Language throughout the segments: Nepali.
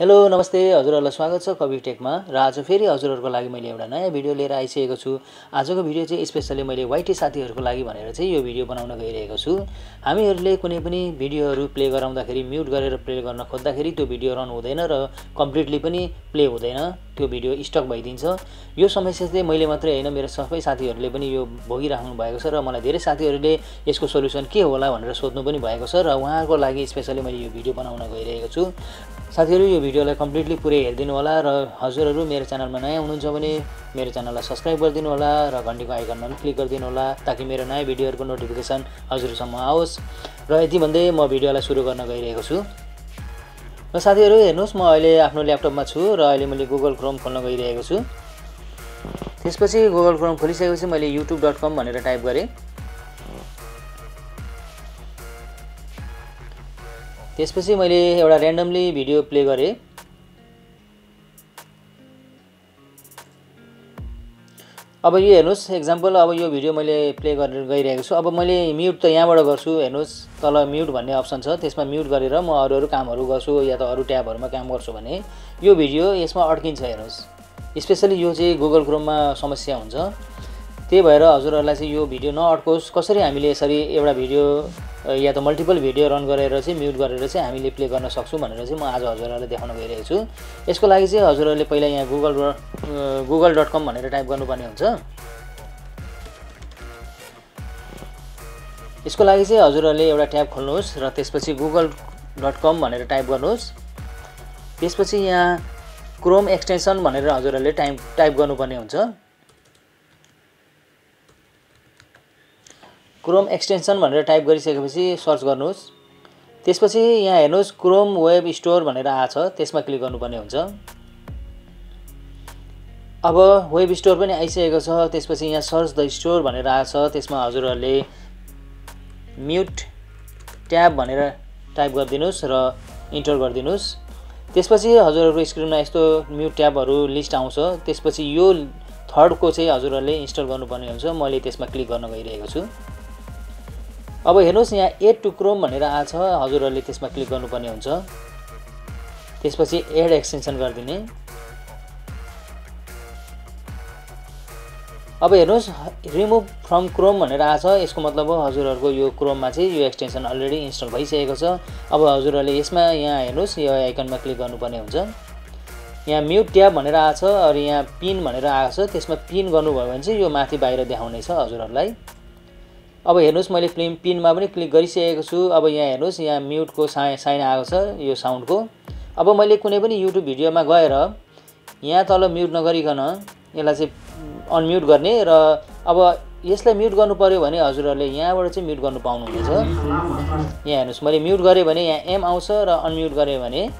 हेलो नमस्ते हजुरहरुलाई स्वागत छ कवि टेकमा र आज फेरि हजुरहरुको लागि मैले एउटा नयाँ भिडियो लिएर आइसकेको छु। आजको भिडियो चाहिँ स्पेशली मैले वाइटी साथीहरुको लागि भनेर चाहिँ यो भिडियो बनाउन गइरहेको छु। हामीहरुले कुनै पनि भिडियोहरु प्ले गराउँदाखेरि म्युट गरेर प्ले गर्न खोज्दाखेरि त्यो भिडियो रन हुँदैन र कम्प्लिटली पनि प्ले हुँदैन, त्यो भिडियो स्टक भइदिन्छ। यो समस्या चाहिँ मैले मात्रै हैन, मेरो सबै साथीहरुले पनि यो भोगिराख्नु भएको छ र मलाई धेरै साथीहरुले यसको सोलुसन के होला भनेर सोध्नु पनि भएको छ र उहाँहरुको लागि स्पेशली मैले यो भिडियो बनाउन गइरहेको छु। साथीहरु यो भिडियोलाई कम्प्लिटली पुरै हेर्दिनु होला र हजुरहरु मेरो च्यानलमा नयाँ हुनुहुन्छ भने मेरो च्यानललाई सब्स्क्राइब गरिदिनु होला र घण्टीको आइकनमा पनि क्लिक गरिदिनु होला ताकि मेरो नयाँ भिडियोहरुको नोटिफिकेसन हजुरसम्म आओस्। र यति भन्दै म भिडियोलाई सुरु गर्न गइरहेको छु। र साथीहरु हेर्नुस्, म अहिले आफ्नो ल्यापटपमा छु र अहिले मैले गुगल क्रोम खोल्न गइरहेको छु। त्यसपछि गुगल क्रोम खोलिसकेपछि मैले youtube.com भनेर टाइप गरे। त्यसपछि मैले एउटा र्यान्डमली भिडियो प्ले गरे। अब यो हेर्नुस् एक्जाम्पल, अब यो भिडियो मैले प्ले गरेर गइरहेको छु। अब मैले म्युट त यहाँबाट गर्छु, हेर्नुस् तल म्युट भन्ने अप्सन छ, त्यसमा म्युट गरेर म अरू कामहरु गर्छु या त अरू ट्याबहरुमा काम गर्छु भने यो भिडियो यसमा अड्किन्छ। हेर्नुस्, स्पेशली यो चाहिँ गुगल क्रोममा समस्या हुन्छ। त्यही भएर हजुरहरुलाई चाहिँ यो भिडियो नअड्कोस्, कसरी हामीले यसरी एउटा भिडियो या त मल्टिपल भिडियो रन गरेर चाहिँ म्युट गरेर चाहिँ हामीले प्ले गर्न सक्छौं भनेर चाहिँ म आज हजुरहरुलाई देखाउन गइरहेको छु। यसको लागि चाहिँ हजुरहरुले पहिला यहाँ google.com भनेर टाइप गर्नुपर्ने हुन्छ। यसको लागि चाहिँ हजुरहरुले एउटा ट्याब खोल्नुहोस् र त्यसपछि google.com भनेर टाइप गर्नुहोस्। त्यसपछि यहाँ क्रोम एक्सटेन्सन भनेर हजुरहरुले टाइप गर्नुपर्ने हुन्छ। क्रोम एक्सटेन्सन भनेर टाइप गरिसकेपछि सर्च गर्नुहोस्। त्यसपछि यहाँ हेर्नुहोस् क्रोम वेब स्टोर भनेर आछ, त्यसमा क्लिक गर्नुपर्ने हुन्छ। अब वेब स्टोर पनि आइसकेको छ। त्यसपछि यहाँ सर्च द स्टोर भनेर आछ, त्यसमा हजुरहरुले म्युट ट्याब भनेर टाइप गरिदिनुस् र इन्टर गरिदिनुस्। त्यसपछि हजुरहरुको स्क्रिनमा यस्तो म्युट ट्याबहरु लिस्ट आउँछ। त्यसपछि यो थर्डको चाहिँ हजुरहरुले इन्स्टल गर्नुपर्ने हुन्छ। मैले त्यसमा क्लिक गर्न गइरहेको छु। अब हेर्नुस् यहाँ एड टु क्रोम भनेर आछ, हजुरहरुले त्यसमा क्लिक गर्नुपर्ने हुन्छ। त्यसपछि एड एक्सटेन्सन गरिदिने। अब हेर्नुस् रिमुभ फ्रम क्रोम भनेर आछ, यसको मतलब हो हजुरहरुको यो क्रोममा चाहिँ यो एक्सटेन्सन अलरेडी इन्स्टल भइसकेको छ। अब हजुरहरुले यसमा यहाँ हेर्नुस् यो आइकनमा क्लिक गर्नुपर्ने हुन्छ। यहाँ म्युट ट्याब भनेर आछ र यहाँ पिन भनेर आछ, त्यसमा पिन गर्नुभयो भने चाहिँ यो माथि बाहिर देखाउने छ हजुरहरुलाई। अब हेर्नुस् मैले पिनमा पनि क्लिक गरिसकेको छु। अब यहाँ हेर्नुस् यहाँ म्युटको साइन आएको छ यो साउन्डको। अब मैले कुनै पनि युट्युब भिडियोमा गएर यहाँ तल म्युट नगरिकन यसलाई चाहिँ अनम्युट गर्ने र अब यसलाई म्युट गर्नु पर्यो भने हजुरहरुले यहाँबाट चाहिँ म्युट गर्नु पाउनुहुनेछ। यहाँ हेर्नुस् मैले म्युट गरे भने यहाँ एम आउँछ र अनम्युट गरे भने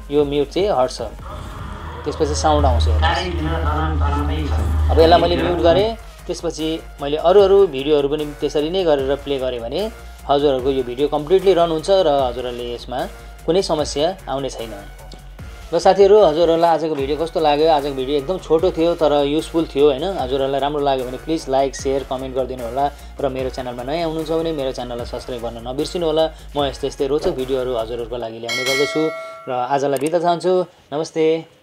यो म्युट चाहिँ हट्छ, त्यसपछि साउन्ड आउँछ। अब यसलाई मैले म्युट गरे, त्यसपछि मैले अरू भिडियोहरु पनि त्यसरी नै गरेर प्ले गरे भने हजुरहरुको यो भिडियो कम्प्लिटली रन हुन्छ र हजुरहरुले यसमा कुनै समस्या आउने छैन। र साथीहरु हजुरहरुलाई आजको भिडियो कस्तो लाग्यो? आजको भिडियो एकदम छोटो थियो तर युजफुल थियो हैन। हजुरहरुलाई राम्रो लाग्यो भने प्लिज लाइक शेयर कमेन्ट गरिदिनु होला र मेरो च्यानलमा नयाँ हुनुहुन्छ भने मेरो च्यानललाई सब्स्क्राइब गर्न नबिर्सिनु होला। म यस्तै रोचक भिडियोहरु हजुरहरुको लागि ल्याउने गर्दछु र आजलाई बिदा चाहन्छु। नमस्ते।